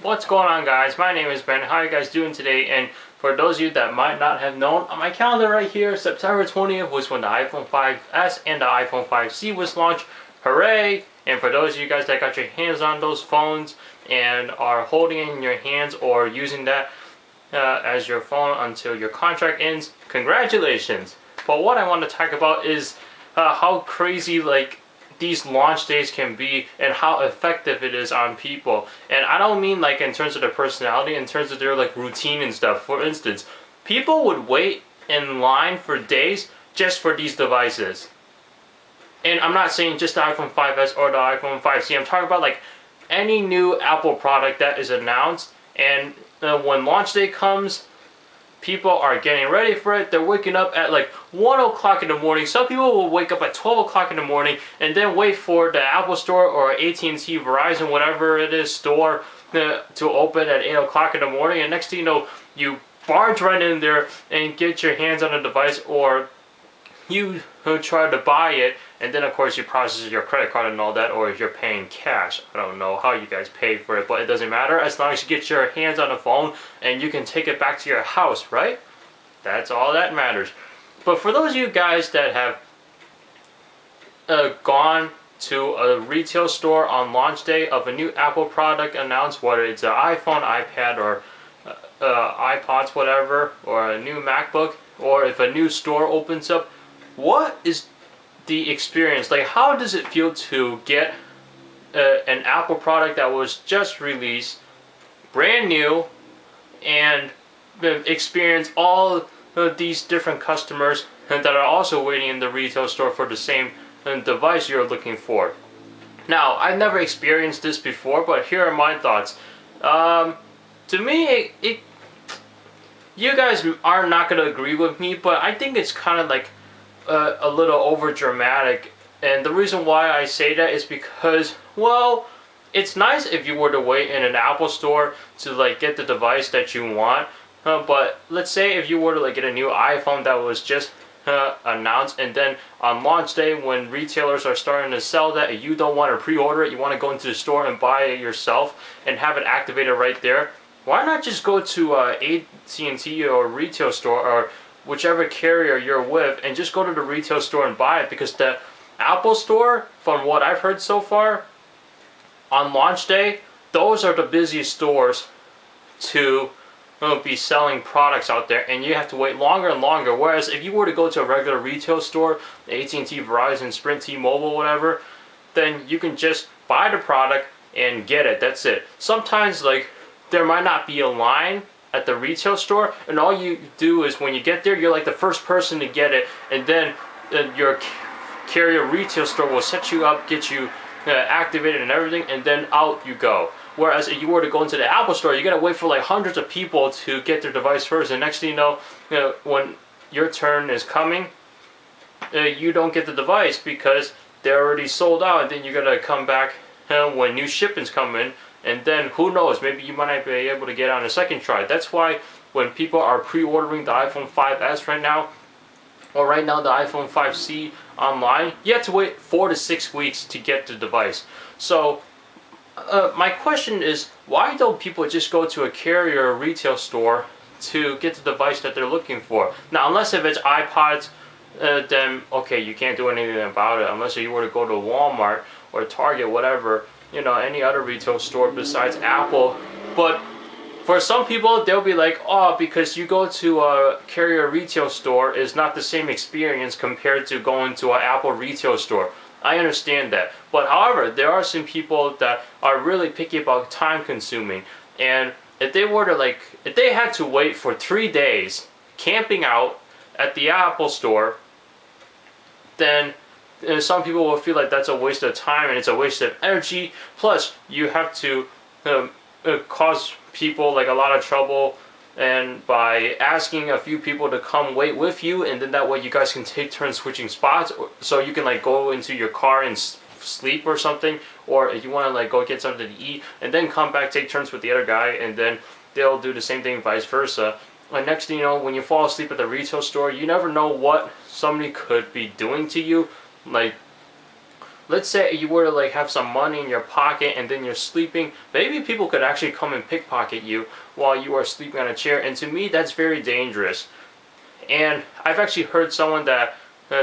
What's going on, guys? My name is Ben. How are you guys doing today? And for those of you that might not have known, on my calendar right here, September 20th was when the iPhone 5s and the iPhone 5c was launched. Hooray! And for those of you guys that got your hands on those phones and are holding it in your hands or using that as your phone until your contract ends, congratulations! But what I want to talk about is how crazy these launch days can be and how effective it is on people. And I don't mean like in terms of their personality, in terms of their routine and stuff. For instance, people would wait in line for days just for these devices. And I'm not saying just the iPhone 5s or the iPhone 5c. I'm talking about any new Apple product that is announced, and when launch day comes, people are getting ready for it. They're waking up at 1 o'clock in the morning. Some people will wake up at 12 o'clock in the morning and then wait for the Apple Store or AT&T, Verizon, whatever it is, store to open at 8 o'clock in the morning. And next thing you know, you barge right in there and get your hands on the device, or you try to buy it, and then of course you process your credit card and all that, or if you're paying cash. I don't know how you guys pay for it, but it doesn't matter as long as you get your hands on the phone and you can take it back to your house, right? That's all that matters. But for those of you guys that have gone to a retail store on launch day of a new Apple product announced, whether it's an iPhone, iPad, or iPods, whatever, or a new MacBook, or if a new store opens up, what is the experience? How does it feel to get an Apple product that was just released, brand new, and experience all of these different customers that are also waiting in the retail store for the same device you're looking for? Now, I've never experienced this before, but here are my thoughts. To me, you guys are not going to agree with me, but I think it's kind of a little over dramatic. And the reason why I say that is because, well, it's nice if you were to wait in an Apple store to get the device that you want, but let's say if you were to get a new iPhone that was just announced, and then on launch day when retailers are starting to sell that and you don't want to pre-order it, you want to go into the store and buy it yourself and have it activated right there, why not just go to AT&T or retail store or whichever carrier you're with and just go to the retail store and buy it? Because the Apple Store, from what I've heard so far, on launch day, those are the busiest stores to be selling products out there, and you have to wait longer and longer. Whereas if you were to go to a regular retail store, AT&T, Verizon, Sprint, T-Mobile, whatever, then you can just buy the product and get it. That's it. Sometimes there might not be a line at the retail store, and all you do is when you get there, you're the first person to get it, and then your carrier retail store will set you up, get you activated and everything, and then out you go. Whereas if you were to go into the Apple Store, you gotta wait for hundreds of people to get their device first, and next thing you know, when your turn is coming, you don't get the device because they're already sold out, and then you gotta come back when new shipments come in. And then who knows, maybe you might not be able to get on a second try. That's why when people are pre-ordering the iPhone 5s right now, or right now the iPhone 5c online, you have to wait 4 to 6 weeks to get the device. So my question is, why don't people just go to a carrier or retail store to get the device that they're looking for? Now, unless if it's iPods, then okay, you can't do anything about it. Unless you were to go to Walmart or Target, whatever, any other retail store besides Apple. But for some people, they'll be like, oh, because you go to a carrier retail store is not the same experience compared to going to an Apple retail store. I understand that. But however, there are some people that are really picky about time consuming. And if they were to if they had to wait for 3 days camping out at the Apple Store, then some people will feel like that's a waste of time and it's a waste of energy. Plus, you have to cause people a lot of trouble, and by asking a few people to come wait with you, and then that way you guys can take turns switching spots, so you can go into your car and sleep or something, or if you want to go get something to eat and then come back, take turns with the other guy, and then they'll do the same thing, vice versa. And next thing you know, when you fall asleep at the retail store, you never know what somebody could be doing to you. let's say you were to like have some money in your pocket and then you're sleeping, maybe people could actually come and pickpocket you while you are sleeping on a chair, and to me that's very dangerous. And I've actually heard someone that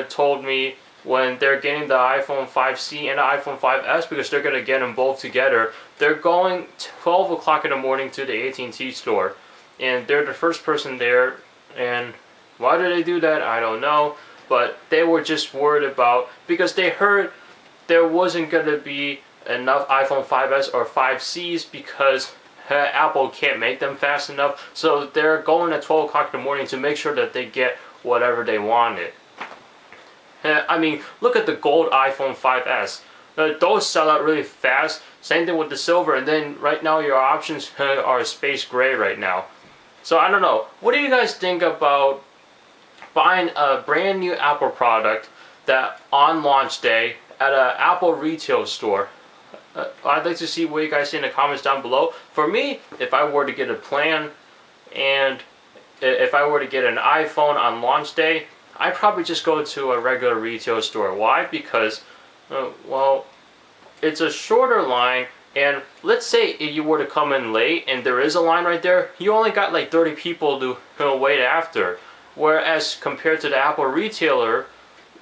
told me when they're getting the iPhone 5C and the iPhone 5S, because they're going to get them both together, they're going 12 o'clock in the morning to the AT&T store, and they're the first person there. And why do they do that? I don't know, but they were just worried about, because they heard there wasn't going to be enough iPhone 5S or 5Cs because Apple can't make them fast enough, so they're going at 12 o'clock in the morning to make sure that they get whatever they wanted. I mean, look at the gold iPhone 5S. Those sell out really fast. Same thing with the silver, and then right now your options are space gray right now. So I don't know. What do you guys think about buying a brand new Apple product that on launch day at an Apple retail store? I'd like to see what you guys say in the comments down below. For me, if I were to get a plan and if I were to get an iPhone on launch day, I'd probably just go to a regular retail store. Why? Because, well, it's a shorter line, and let's say if you were to come in late and there is a line right there, you only got like 30 people to wait after. Whereas compared to the Apple retailer,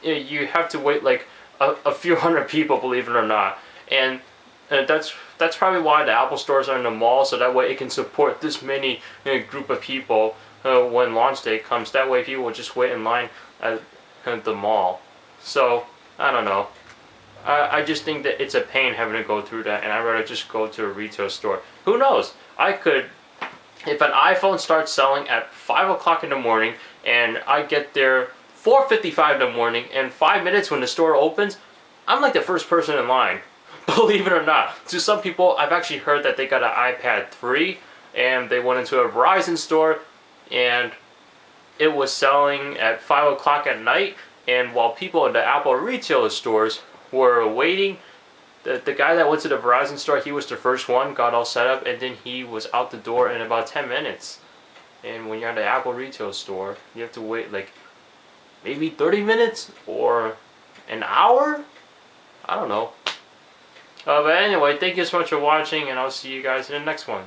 you have to wait like a few hundred people, believe it or not. And that's probably why the Apple stores are in the mall, so that way it can support this many group of people when launch day comes. That way people will just wait in line at the mall. So, I don't know. I just think that it's a pain having to go through that, and I'd rather just go to a retail store. Who knows? I could, if an iPhone starts selling at 5 o'clock in the morning, and I get there 4:55 in the morning, and 5 minutes when the store opens, I'm like the first person in line. Believe it or not. To some people, I've actually heard that they got an iPad 3, and they went into a Verizon store, and it was selling at 5 o'clock at night, and while people in the Apple retail stores were waiting, the guy that went to the Verizon store, he was the first one, got all set up, and then he was out the door in about 10 minutes. And when you're at the Apple retail store, you have to wait like maybe 30 minutes or an hour? I don't know. But anyway, thank you so much for watching, and I'll see you guys in the next one.